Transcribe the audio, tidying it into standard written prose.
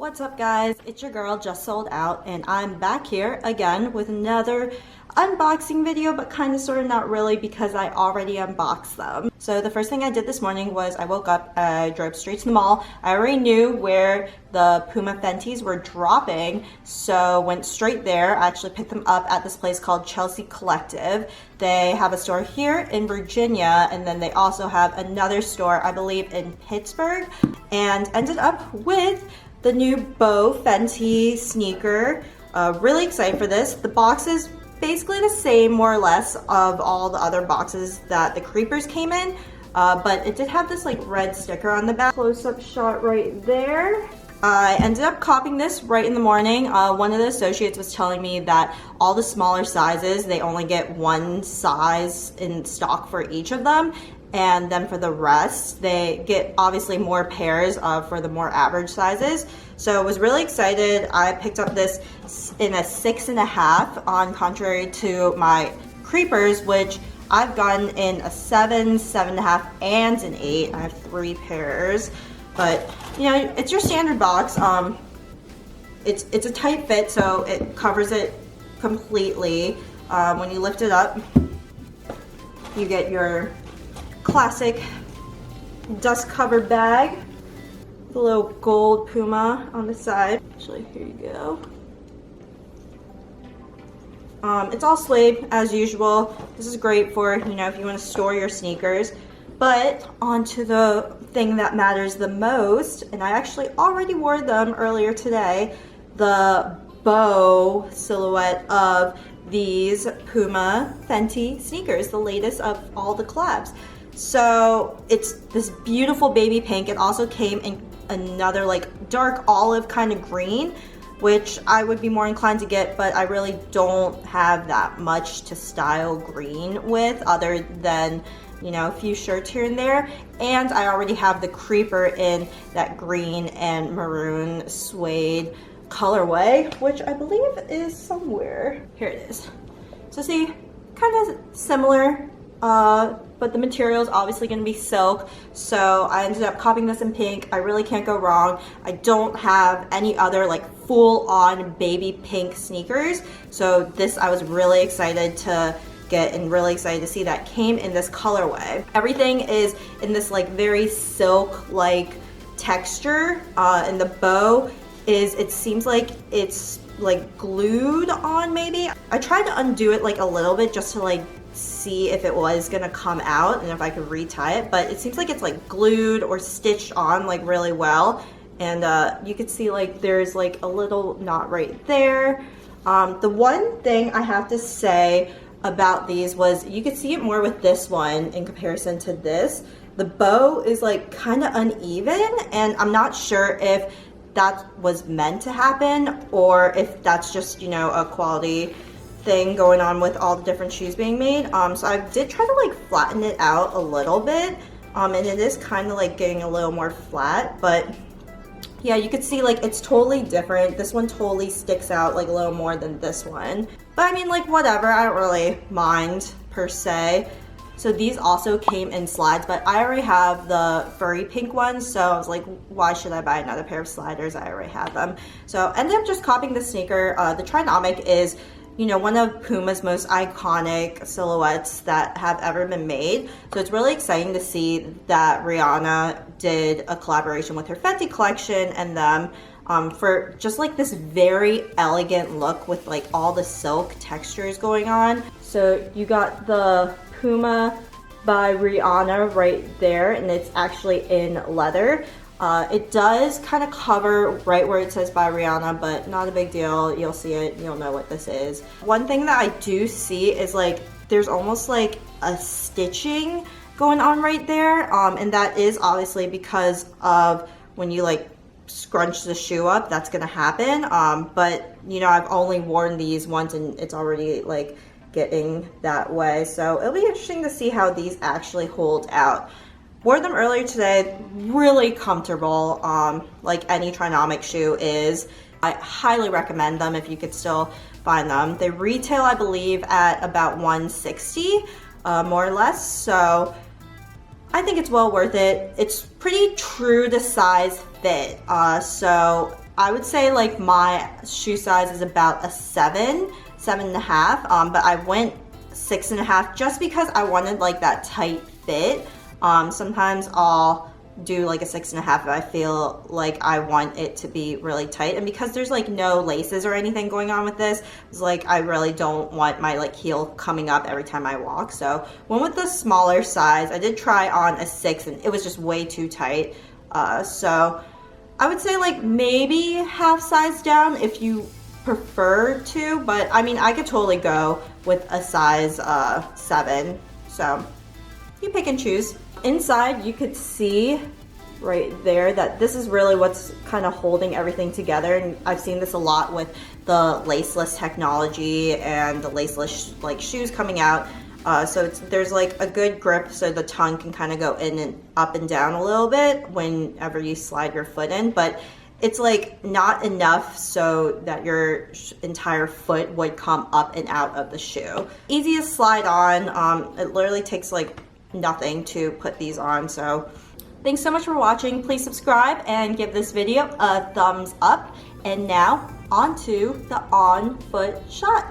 What's up guys, it's your girl Just Sold Out, and I'm back here again with another unboxing video, but kind of sort of not really because I already unboxed them. So the first thing I did this morning was I woke up, I drove straight to the mall. I already knew where the Puma Fentys were dropping, so went straight there. I actually picked them up at this place called Chelsea Collective. They have a store here in Virginia, and then they also have another store, I believe, in Pittsburgh, and ended up with the new Bow Fenty sneaker. Really excited for this. The box is basically the same, more or less, of all the other boxes that the Creepers came in, but it did have this like red sticker on the back. Close-up shot right there. I ended up copying this right in the morning. One of the associates was telling me that all the smaller sizes, they only get one size in stock for each of them. And then for the rest, they get obviously more pairs for the more average sizes. So I was really excited. I picked up this in a 6.5 on contrary to my Creepers, which I've gotten in a 7, 7.5, and an 8. I have 3 pairs. But, you know, it's your standard box. It's a tight fit, so it covers it completely. When you lift it up, you get your classic dust covered bag. The little gold Puma on the side. Actually, here you go. It's all suede as usual. This is great for, you know, if you want to store your sneakers. But onto the thing that matters the most, and I actually already wore them earlier today, the bow silhouette of these Puma Fenty sneakers, the latest of all the collabs. So it's this beautiful baby pink. It also came in another like dark olive kind of green, which I would be more inclined to get, but I really don't have that much to style green with other than, you know, a few shirts here and there. And I already have the Creeper in that green and maroon suede colorway, which I believe is somewhere. Here it is. So see, kind of similar, but the material is obviously going to be silk, so I ended up copying this in pink. I really can't go wrong. I don't have any other like full-on baby pink sneakers, so this I was really excited to get and really excited to see that came in this colorway. Everything is in this like very silk-like texture, and the bow is, it seems like it's like glued on maybe. I tried to undo it like a little bit just to like see if it was gonna come out and if I could retie it, but it seems like it's like glued or stitched on like really well. And you can see like there's like a little knot right there. The one thing I have to say about these was you could see it more with this one in comparison to this. The bow is like kind of uneven, and I'm not sure if that was meant to happen or if that's just, you know, a quality thing going on with all the different shoes being made. So I did try to like flatten it out a little bit, and it is kind of like getting a little more flat, but yeah, you could see like it's totally different. This one totally sticks out like a little more than this one, but I mean, like, whatever, I don't really mind per se. So these also came in slides, but I already have the furry pink ones, so I was like, why should I buy another pair of sliders? I already have them. So I ended up just copying the sneaker. The Trinomic is, you know, one of Puma's most iconic silhouettes that have ever been made. So it's really exciting to see that Rihanna did a collaboration with her Fenty collection and them for just like this very elegant look with like all the silk textures going on. So you got the Puma by Rihanna right there, and it's actually in leather. It does kind of cover right where it says by Rihanna, but not a big deal. You'll see it, you'll know what this is. One thing that I do see is like there's almost like a stitching going on right there, and that is obviously because of when you like scrunch the shoe up, that's gonna happen. But you know, I've only worn these once and it's already like getting that way, so it'll be interesting to see how these actually hold out. Wore them earlier today, really comfortable, like any Trinomic shoe is. I highly recommend them if you could still find them. They retail, I believe, at about $160, more or less, so I think it's well worth it. It's pretty true to size fit, so I would say like my shoe size is about a 7.5, but I went 6.5 just because I wanted like that tight fit. Sometimes I'll do like a 6.5 if I feel like I want it to be really tight, and because there's like no laces or anything going on with this, it's like I really don't want my like heel coming up every time I walk. So went with the smaller size. I did try on a 6 and it was just way too tight. So I would say like maybe half size down if you prefer to, but I mean I could totally go with a size 7. So you pick and choose. Inside you could see right there that this is really what's kind of holding everything together, and I've seen this a lot with the laceless technology and the laceless like shoes coming out. So there's like a good grip so the tongue can kind of go in and up and down a little bit whenever you slide your foot in, but it's like not enough so that your entire foot would come up and out of the shoe. Easy to slide on. It literally takes like nothing to put these on. So thanks so much for watching. Please subscribe and give this video a thumbs up. And now on to the on foot shot.